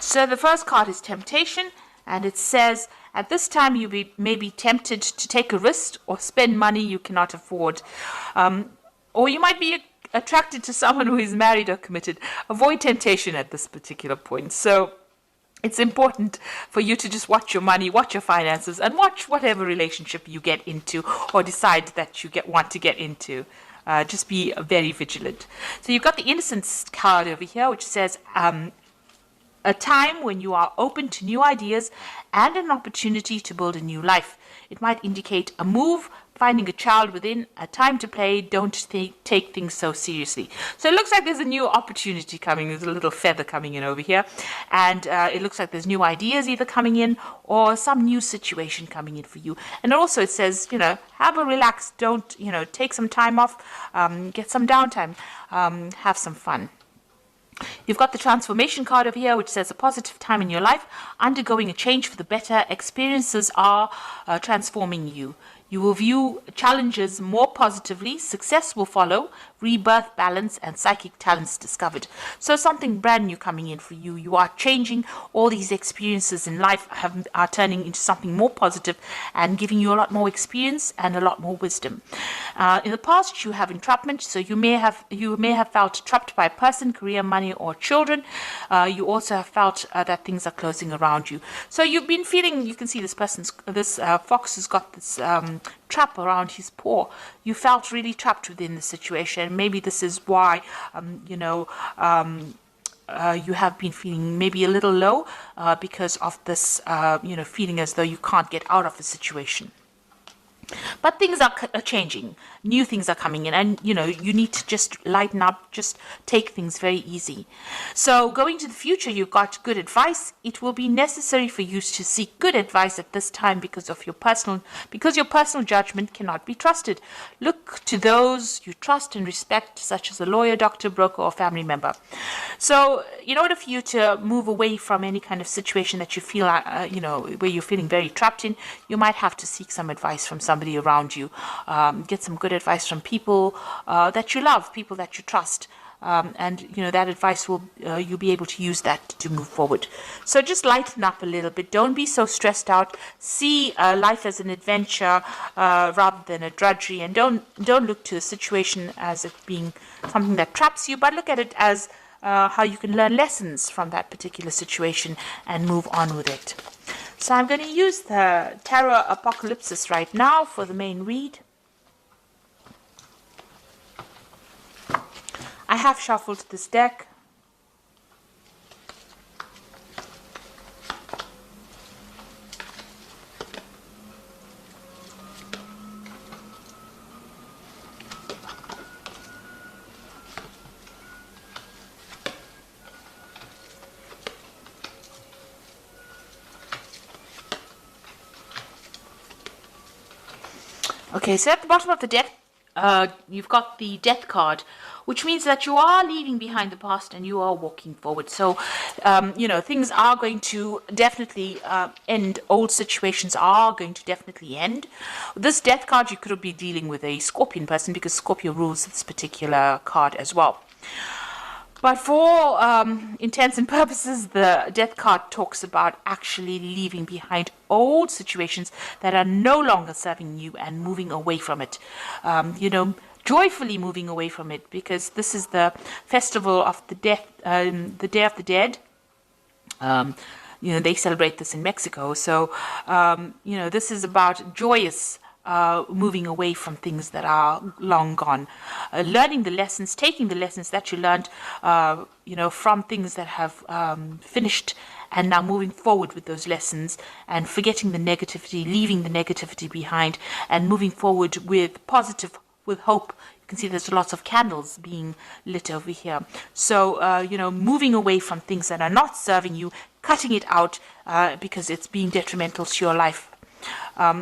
So the first card is temptation, and it says, at this time you may be tempted to take a risk or spend money you cannot afford. Or you might be attracted to someone who is married or committed. Avoid temptation at this particular point. So it's important for you to just watch your money, watch your finances, and watch whatever relationship you get into or decide that you want to get into. Just be very vigilant. So you've got the innocence card over here, which says a time when you are open to new ideas and an opportunity to build a new life. It might indicate a move, finding a child within, a time to play. Don't take things so seriously. So it looks like there's a new opportunity coming. There's a little feather coming in over here. And it looks like there's new ideas either coming in or some new situation coming in for you. And also it says, have a relax. Don't, take some time off, get some downtime, have some fun. You've got the transformation card over here, which says a positive time in your life, undergoing a change for the better. Experiences are transforming you. You will view challenges more positively. Success will follow. Rebirth, balance, and psychic talents discovered. So something brand new coming in for you. You are changing. All these experiences in life are turning into something more positive and giving you a lot more experience and a lot more wisdom. In the past, you have entrapment, so you may have felt trapped by a person, career, money, or children. You also have felt that things are closing around you. So you've been feeling. You can see this fox has got this trap around his paw. You felt really trapped within the situation. Maybe this is why, you have been feeling maybe a little low because of this, feeling as though you can't get out of the situation. But things are changing. New things are coming in, and you need to just lighten up, just take things very easy. So going to the future, you've got good advice. It will be necessary for you to seek good advice at this time because your personal judgment cannot be trusted. Look to those you trust and respect, such as a lawyer, doctor, broker, or family member. So in order for you to move away from any kind of situation that you feel, where you're feeling very trapped in, you might have to seek some advice from somebody around you. Get some good advice from people that you love, people that you trust. And that advice you'll be able to use that to move forward. So just lighten up a little bit. Don't be so stressed out. See life as an adventure rather than a drudgery, and don't look to the situation as it being something that traps you, but look at it as how you can learn lessons from that particular situation and move on with it. So I'm going to use the Tarot Apocalypsis right now for the main read. I have shuffled this deck. Okay, so at the bottom of the deck, you've got the Death card, which means that you are leaving behind the past and you are walking forward. So, things are going to definitely end. Old situations are going to definitely end. This Death card, you could be dealing with a Scorpion person because Scorpio rules this particular card as well. But for intents and purposes, the Death card talks about actually leaving behind old situations that are no longer serving you and moving away from it. Joyfully moving away from it, because this is the festival of the death, the Day of the Dead. They celebrate this in Mexico. So, this is about joyous moving away from things that are long gone, learning the lessons, taking the lessons that you learned, from things that have finished, and now moving forward with those lessons and forgetting the negativity, leaving the negativity behind, and moving forward with with hope. You can see there's lots of candles being lit over here. So, moving away from things that are not serving you, cutting it out because it's being detrimental to your life.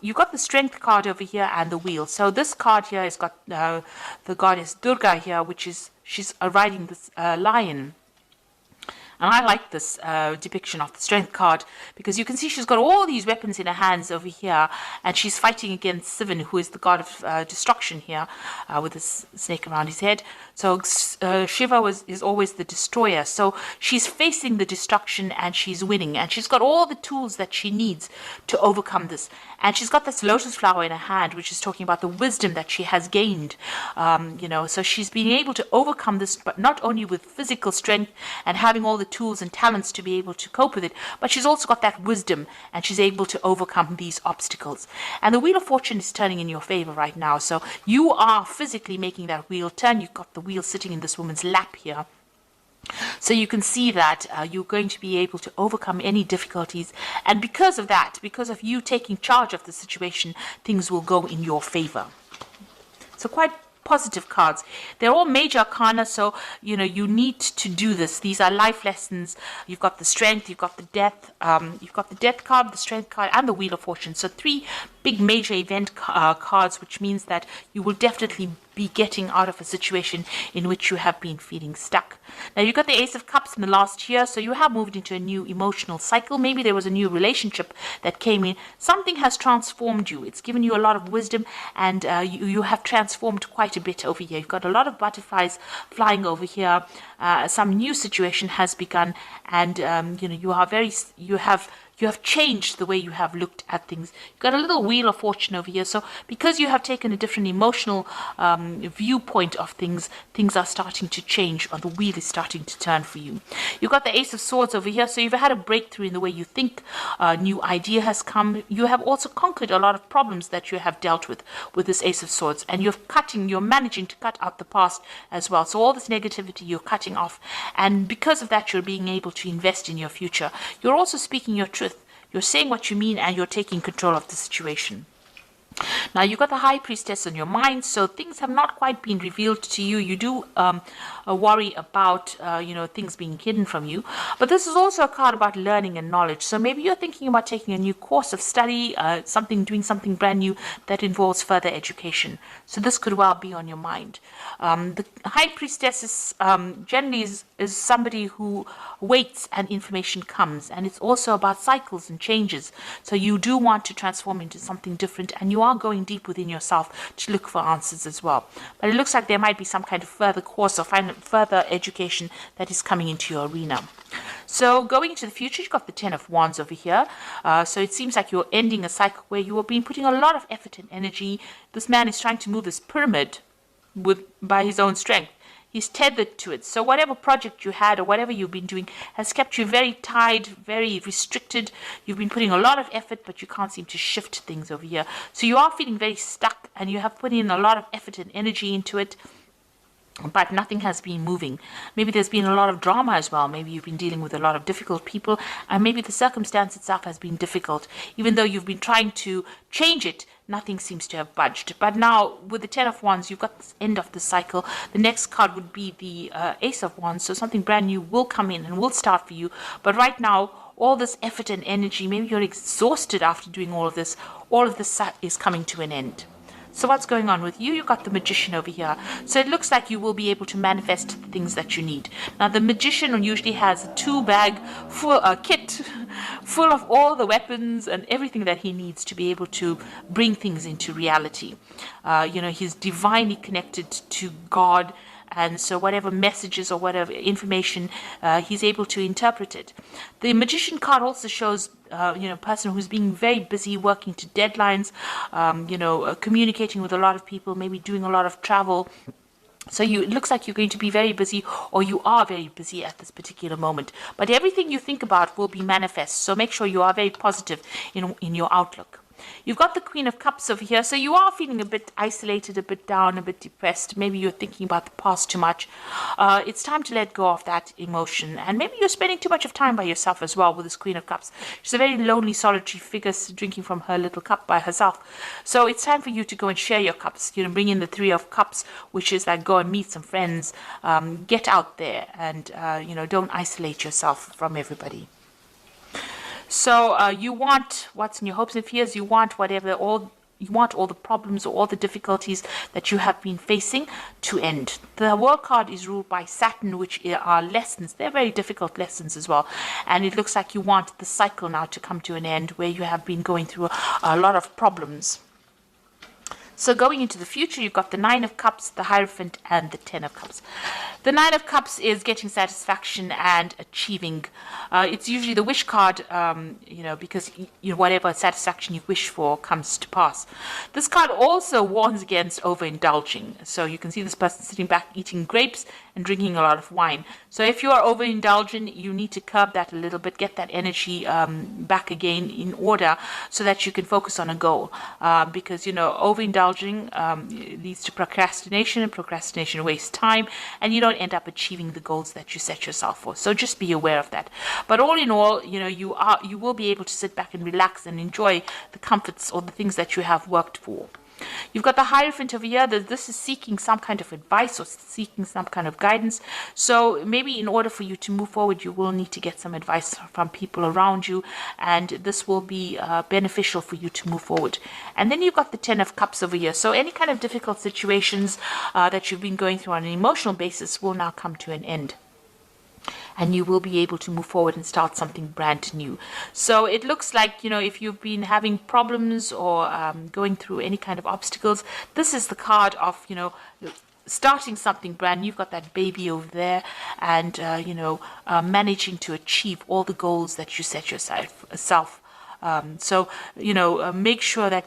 You've got the Strength card over here and the Wheel. So this card here has got the goddess Durga here, she's riding this lion. And I like this depiction of the Strength card, because you can see she's got all these weapons in her hands over here, and she's fighting against Sivan, who is the god of destruction here, with this snake around his head. So Shiva is always the destroyer. So she's facing the destruction and she's winning, and she's got all the tools that she needs to overcome this. And she's got this lotus flower in her hand, which is talking about the wisdom that she has gained. So she's been able to overcome this, but not only with physical strength and having all the tools and talents to be able to cope with it, but she's also got that wisdom, and she's able to overcome these obstacles. And the Wheel of Fortune is turning in your favor right now. So you are physically making that wheel turn. You've got the wheel sitting in this woman's lap here. So you can see that you're going to be able to overcome any difficulties. And because of that, because of you taking charge of the situation, things will go in your favor. So quite positive cards. They're all major arcana, so you need to do this. These are life lessons. You've got the strength, you've got the death, you've got the death card, the strength card, and the Wheel of Fortune. So 3 big major event cards, which means that you will definitely be getting out of a situation in which you have been feeling stuck. Now you've got the Ace of Cups in the last year, so you have moved into a new emotional cycle. Maybe there was a new relationship that came in. Something has transformed you. It's given you a lot of wisdom, and you have transformed quite a bit over here. You've got a lot of butterflies flying over here. Some new situation has begun, and you have changed the way you have looked at things. You've got a little Wheel of Fortune over here. So because you have taken a different emotional viewpoint of things, things are starting to change, or the wheel is starting to turn for you. You've got the Ace of Swords over here. So you've had a breakthrough in the way you think. A new idea has come. You have also conquered a lot of problems that you have dealt with this Ace of Swords. And you're managing to cut out the past as well. So all this negativity you're cutting off. And because of that, you're being able to invest in your future. You're also speaking your truth. You're saying what you mean, and you're taking control of the situation. Now, you've got the High Priestess on your mind, so things have not quite been revealed to you. You do worry about, things being hidden from you. But this is also a card about learning and knowledge. So maybe you're thinking about taking a new course of study, doing something brand new that involves further education. So this could well be on your mind. The High Priestess is generally is somebody who waits and information comes. And it's also about cycles and changes. So you do want to transform into something different, and you are going deep within yourself to look for answers as well. But it looks like there might be some kind of further course or further education that is coming into your arena. So going into the future, you've got the 10 of Wands over here. So it seems like you're ending a cycle where you have been putting a lot of effort and energy. This man is trying to move this pyramid by his own strength. He's tethered to it. So whatever project you had or whatever you've been doing has kept you very tied, very restricted. You've been putting a lot of effort, but you can't seem to shift things over here. So you are feeling very stuck, and you have put in a lot of effort and energy into it, but nothing has been moving. Maybe there's been a lot of drama as well. Maybe you've been dealing with a lot of difficult people, and maybe the circumstance itself has been difficult. Even though you've been trying to change it, nothing seems to have budged. But now, with the 10 of Wands, you've got this end of the cycle. The next card would be the Ace of Wands, so something brand new will come in and will start for you. But right now, all this effort and energy, maybe you're exhausted after doing all of this is coming to an end. So what's going on with you? You've got the Magician over here. So it looks like you will be able to manifest the things that you need. Now, the Magician usually has a 2-bag kit full of all the weapons and everything that he needs to be able to bring things into reality. He's divinely connected to God. And so whatever messages or whatever information, he's able to interpret it. The Magician card also shows, a person who's being very busy working to deadlines, communicating with a lot of people, maybe doing a lot of travel. So it looks like you're going to be very busy, or you are very busy at this particular moment. But everything you think about will be manifest. So make sure you are very positive in your outlook. You've got the Queen of Cups over here, so you are feeling a bit isolated, a bit down, a bit depressed. Maybe you're thinking about the past too much. It's time to let go of that emotion, and maybe you're spending too much of time by yourself as well with this Queen of Cups. She's a very lonely, solitary figure drinking from her little cup by herself. So it's time for you to go and share your cups. Bring in the 3 of Cups, which is like go and meet some friends, get out there, and don't isolate yourself from everybody. So you want what's in your hopes and fears. You want whatever, all you want all the problems or all the difficulties that you have been facing to end. The World card is ruled by Saturn, which are lessons. They're very difficult lessons as well. And it looks like you want the cycle now to come to an end where you have been going through a lot of problems. So going into the future, you've got the Nine of Cups, the Hierophant, and the Ten of Cups. The Nine of Cups is getting satisfaction and achieving. It's usually the wish card, because whatever satisfaction you wish for comes to pass. This card also warns against overindulging. So you can see this person sitting back eating grapes and drinking a lot of wine. So if you are overindulgent, you need to curb that a little bit, get that energy back again in order so that you can focus on a goal. Because, overindulging leads to procrastination, and procrastination wastes time, and you don't end up achieving the goals that you set yourself for. So just be aware of that. But all in all, you will be able to sit back and relax and enjoy the comforts or the things that you have worked for. You've got the Hierophant over here. This is seeking some kind of advice or seeking some kind of guidance. So maybe in order for you to move forward, you will need to get some advice from people around you, and this will be beneficial for you to move forward. And then you've got the Ten of Cups over here. So any kind of difficult situations that you've been going through on an emotional basis will now come to an end. And you will be able to move forward and start something brand new. So it looks like, if you've been having problems or going through any kind of obstacles, this is the card of, starting something brand new. You've got that baby over there, and, managing to achieve all the goals that you set yourself. Make sure that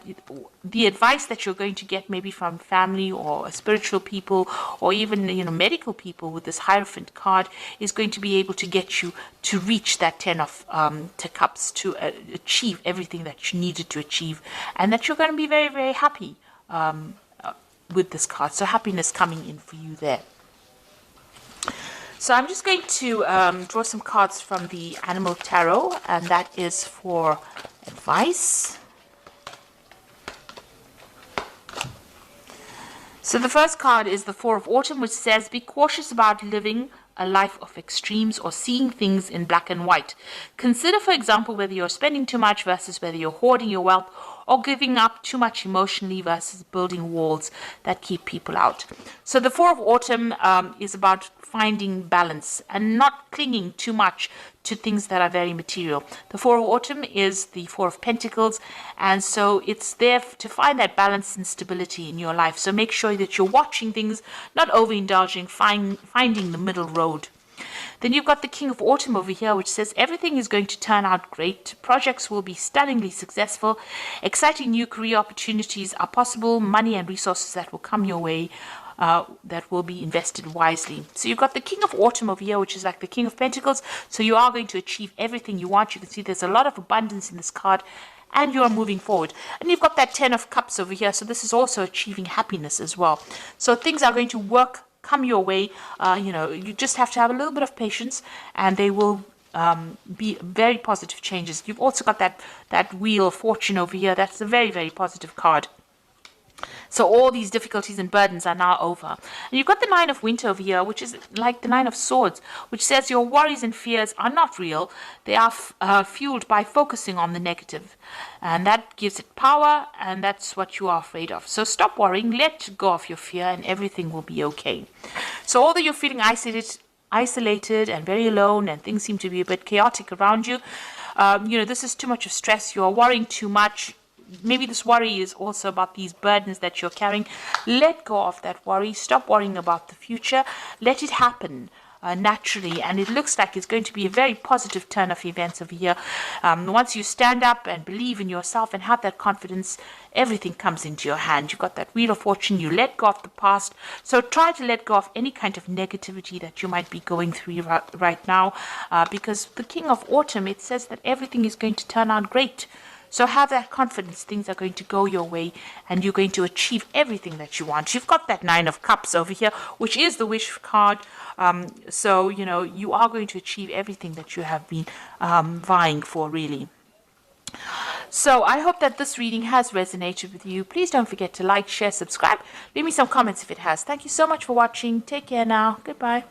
the advice that you're going to get maybe from family or spiritual people or even, medical people with this Hierophant card is going to be able to get you to reach that Ten of Cups, to achieve everything that you needed to achieve, and that you're going to be very, very happy with this card. So happiness coming in for you there. So I'm just going to draw some cards from the Animal Tarot, and that is for advice. So the first card is the Four of Autumn, which says, be cautious about living a life of extremes or seeing things in black and white. Consider, for example, whether you're spending too much versus whether you're hoarding your wealth, or giving up too much emotionally versus building walls that keep people out. So the Four of Autumn is about finding balance and not clinging too much to things that are very material. The Four of Autumn is the Four of Pentacles, and so it's there to find that balance and stability in your life. So make sure that you're watching things, not overindulging, finding the middle road. Then you've got the King of Autumn over here, which says everything is going to turn out great. Projects will be stunningly successful. Exciting new career opportunities are possible. Money and resources that will come your way that will be invested wisely. So you've got the King of Autumn over here, which is like the King of Pentacles. So you are going to achieve everything you want. You can see there's a lot of abundance in this card, and you are moving forward. And you've got that Ten of Cups over here. So this is also achieving happiness as well. So things are going to come your way. You just have to have a little bit of patience, and they will be very positive changes. You've also got that Wheel of Fortune over here. That's a very, very positive card. So all these difficulties and burdens are now over. And you've got the Nine of Winter over here, which is like the Nine of Swords, which says your worries and fears are not real. They are fueled by focusing on the negative. And that gives it power, and that's what you are afraid of. So stop worrying, let go of your fear, and everything will be okay. So although you're feeling isolated and very alone, and things seem to be a bit chaotic around you, this is too much of stress. You're worrying too much. Maybe this worry is also about these burdens that you're carrying. Let go of that worry. Stop worrying about the future. Let it happen naturally. And it looks like it's going to be a very positive turn of events over here. Once you stand up and believe in yourself and have that confidence, everything comes into your hand. You've got that Wheel of Fortune. You let go of the past. So try to let go of any kind of negativity that you might be going through right now. Because the King of Autumn, it says that everything is going to turn out great. So have that confidence. Things are going to go your way, and you're going to achieve everything that you want. You've got that Nine of Cups over here, which is the wish card. So, you are going to achieve everything that you have been vying for, really. So I hope that this reading has resonated with you. Please don't forget to like, share, subscribe. Leave me some comments if it has. Thank you so much for watching. Take care now. Goodbye.